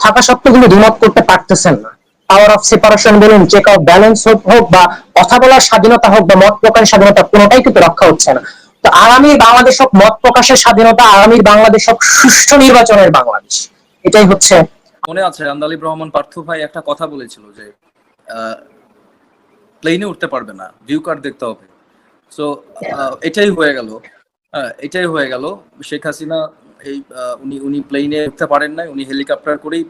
থাকা সত্ত্বেও কিন্তু দ্বিমত করতে পারতেছেন না। পাওয়ার অফ সেপারেশন বলুন, চেক অফ ব্যালেন্স হোক বা কথা বলার স্বাধীনতা হোক বা মত প্রকাশের স্বাধীনতা, কোনোটাই কিন্তু রক্ষা হচ্ছে না। তো আগামীর বাংলাদেশ হোক মত প্রকাশের স্বাধীনতা, আগামীর বাংলাদেশ হোক সুষ্ঠু নির্বাচনের বাংলাদেশ, এটাই হচ্ছে। মনে আছে আন্দালিব রহমান পার্থ ভাই একটা কথা বলেছিল যে প্লেনে উঠতে পারবে না, ভিউ কার্ড দেখতে হবে। সো এটাই হয়ে গেল, এটাই হয়ে গেল। শেখ হাসিনা এই উনি প্লেনে উঠতে পারেন নাই, উনি হেলিকপ্টার করেই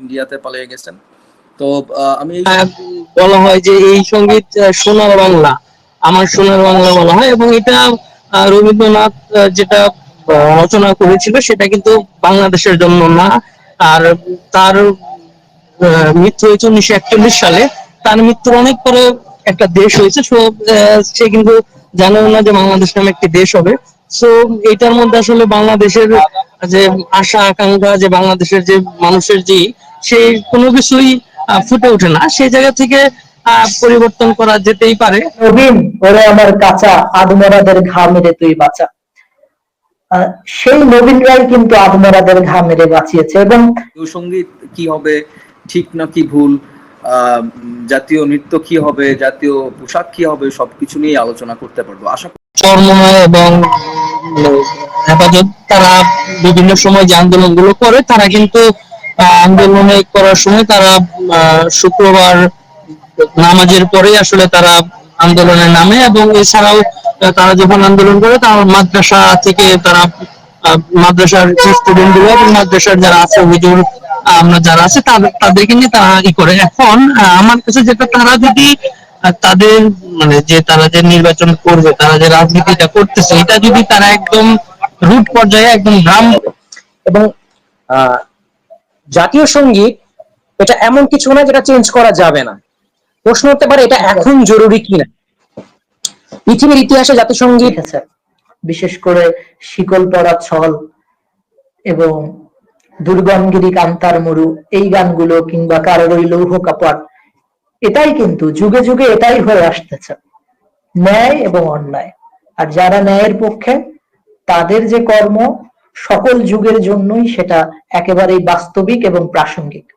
ইন্ডিয়াতে পালিয়ে গেছেন। তো আমি বলা হয় যে এই সঙ্গীত সোনার বাংলা, আমার সোনার বাংলা বলা হয়, এবং এটা রবীন্দ্রনাথ যেটা রচনা করেছিল সেটা কিন্তু বাংলাদেশের জন্য না। আর তার মৃত্যু হয়েছে 1941 সালে। তার মৃত্যুর অনেক পরে একটা দেশ হয়েছে, সে কিন্তু জানেও না যে বাংলাদেশ নামে একটি দেশ হবে। সো এটার মধ্যে আসলে বাংলাদেশের যে আশা আকাঙ্ক্ষা, যে বাংলাদেশের যে মানুষের যে সেই কোনো কিছুই ফুটে ওঠে না। সেই জায়গা থেকে পরিবর্তন করা যেতেই পারে। নবীন ওরে আমার কাঁচা, আদমরাদের ঘা মেরে তুই বাঁচা। সেই নবীন রায় কিন্তু আদমরাদের ঘা মেরে বাঁচিয়েছে। এবং সঙ্গীত কি হবে ঠিক না কি ভুল, জাতীয় নৃত্য কি হবে, জাতীয় পোশাক কি হবে, সবকিছু নিয়ে আলোচনা করতে পারবো আশা করি। চরমনায় এবং হেফাজত তারা বিভিন্ন সময় যে আন্দোলনগুলো করে, তারা কিন্তু আন্দোলনে করার সময় তারা শুক্রবার নামাজের পরে আসলে তারা আন্দোলনে নামে, এবং এছাড়াও তারা যখন আন্দোলন করে তারা মাদ্রাসা থেকে তারা মাদ্রাসার স্টুডেন্ট গুলো এবং মাদ্রাসার যারা আছে হুজুর আমরা যারা আছে তাদেরকে নিয়ে তারা করে। এখন আমার কাছে যেটা, তারা যদি তাদের মানে যে তারা যে নির্বাচন করবে, তারা যে রাজনীতিটা করতেছে, এটা যদি তারা একদম রুট পর্যায়ে একদম গ্রাম। এবং জাতীয় সঙ্গীত এটা এমন কিছু না যেটা চেঞ্জ করা যাবে না। প্রশ্ন হতে পারে এটা এখন জরুরি কিনা। পৃথিবীর ইতিহাসে জাতীয় সঙ্গীত, বিশেষ করে শিকল পড়া ছল এবং দুর্গমগিরি কান্তার মরু, এই গানগুলো কিংবা কারোর ওই লৌহ কাপড়, এটাই কিন্তু যুগে যুগে এটাই হয়ে আসতেছে, ন্যায় এবং অন্যায়। আর যারা ন্যায়ের পক্ষে, তাদের যে কর্ম সকল যুগের জন্যই সেটা একেবারেই বাস্তবিক এবং প্রাসঙ্গিক।